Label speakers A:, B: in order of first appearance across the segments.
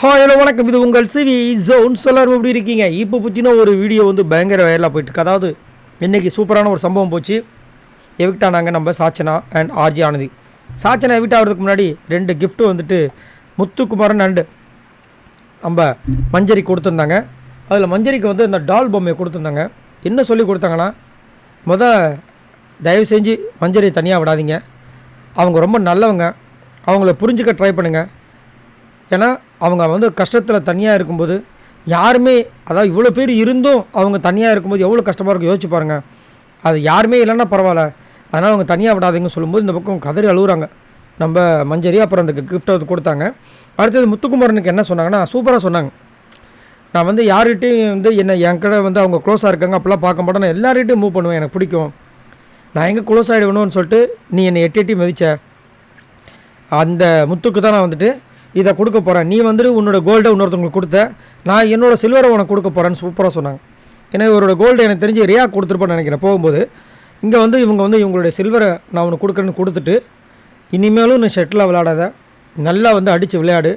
A: Hello வணக்கம், இது உங்கள் சிவி ஜோன். எல்லாரும் எப்படி இருக்கீங்க? இப்போ பற்றின ஒரு வீடியோ வந்து பயங்கர வயலாக போயிட்டுருக்கு. அதாவது இன்றைக்கி சூப்பரான ஒரு சம்பவம் போச்சு. எவிக்ட் ஆனாங்க நம்ம Sachana and RJ Ananthi. Sachana evict ஆகிறதுக்கு முன்னாடி 2 கிஃப்ட்டு வந்துட்டு முத்துக்குமாரன் அண்டு நம்ம மஞ்சரி கொடுத்துருந்தாங்க. அதில் மஞ்சரிக்கு வந்து இந்த டால் பொம்மையை கொடுத்துருந்தாங்க. என்ன சொல்லி கொடுத்தாங்கன்னா, தயவு செஞ்சு மஞ்சரி தனியாக விடாதீங்க, அவங்க ரொம்ப நல்லவங்க, அவங்கள புரிஞ்சுக்க ட்ரை பண்ணுங்கள். ஏன்னா அவங்க வந்து கஷ்டத்தில் தனியாக இருக்கும்போது யாருமே, அதாவது இவ்வளோ பேர் இருந்தும் அவங்க தனியாக இருக்கும்போது எவ்வளோ கஷ்டமாக இருக்கும் யோசிச்சு பாருங்கள். அது யாருமே இல்லைன்னா பரவாயில்ல, அதனால் அவங்க தனியாக விடாதீங்கன்னு சொல்லும்போது இந்த பக்கம் கதறி அழுகுறாங்க நம்ம மஞ்சரி. அப்புறம் அந்த கிஃப்ட்டை வந்து கொடுத்தாங்க. அடுத்தது முத்துக்குமாரனுக்கு என்ன சொன்னாங்கன்னா, சூப்பராக சொன்னாங்க. நான் வந்து யார்கிட்டையும் வந்து என் கடை வந்து அவங்க க்ளோஸாக இருக்காங்க அப்படிலாம் பார்க்க மாட்டேன், நான் எல்லார்கிட்டையும் மூவ் பண்ணுவேன், எனக்கு பிடிக்கும், நான் எங்கே க்ளோஸ் ஆகிடுவேணும்னு சொல்லிட்டு நீ என்னை எட்டி மதிச்ச அந்த முத்துக்கு தான் நான் வந்துட்டு இதை கொடுக்க போகிறேன். நீ வந்துட்டு உன்னோட கோல்டை இன்னொருத்தவங்களுக்கு கொடுத்த, நான் என்னோடய சில்வரை உனக்கு கொடுக்க போகிறேன்னு சூப்பராக சொன்னாங்க. ஏன்னா இவரோட கோல்டு எனக்கு தெரிஞ்சு ரியா கொடுத்துருப்பேன்னு நினைக்கிறேன். போகும்போது இங்கே வந்து இவங்க வந்து இவங்களுடைய சில்வரை நான் உனக்கு கொடுக்குறேன்னு கொடுத்துட்டு, இனிமேலும் நீ ஷட்டிலாக விளையாடாத, நல்லா வந்து அடித்து விளையாடு,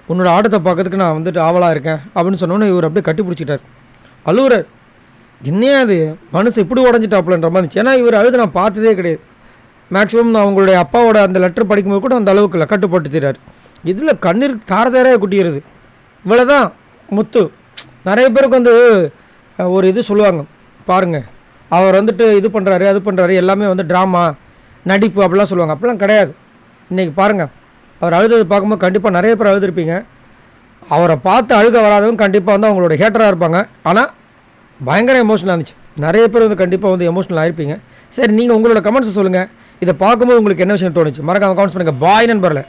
A: உன்னோட ஆட்டத்தை பார்க்கறதுக்கு நான் வந்துட்டு ஆவலாக இருக்கேன் அப்படின்னு சொன்னோன்னே இவர் அப்படியே கட்டி பிடிச்சிட்டார். அழுகுறார். என்னையா அது மனசு இப்படி உடஞ்சிட்டாப்புலன்ற மாதிரி இருந்துச்சு. ஏன்னா இவர் அழுது நான் பார்த்ததே கிடையாது. மேக்ஸிமம் நான் அவங்களுடைய அப்பாவோட அந்த லெட்டர் படிக்கும்போது கூட அந்த அளவுக்கு இல்லை, கட்டுப்பட்டுறாரு. இதில் கண்ணீர் தார குட்டிக்கிறது. இவ்வளோ தான் முத்து. நிறைய பேருக்கு வந்து ஒரு இது சொல்லுவாங்க பாருங்கள், அவர் வந்துட்டு இது பண்ணுறாரு அது பண்ணுறாரு, எல்லாமே வந்து ட்ராமா நடிப்பு அப்படிலாம் சொல்லுவாங்க. அப்படிலாம் கிடையாது. இன்றைக்கி பாருங்கள், அவர் அழுதது பார்க்கும்போது கண்டிப்பாக நிறைய பேர் அழுதுருப்பீங்க. அவரை பார்த்து அழுக வராதவங்க கண்டிப்பாக வந்து அவங்களோட ஹேட்டராக இருப்பாங்க. ஆனால் பயங்கர எமோஷனலாக இருந்துச்சு. நிறைய பேர் வந்து கண்டிப்பாக வந்து எமோஷனல் ஆகிருப்பீங்க. சரி, நீங்கள் உங்களோட கமெண்ட்ஸை சொல்லுங்கள். இதை பார்க்கும்போது உங்களுக்கு என்ன விஷயம் தோணுச்சு? மறக்காம கமெண்ட்ஸ் பண்ணுங்கள். பாய் நண்பர்களே.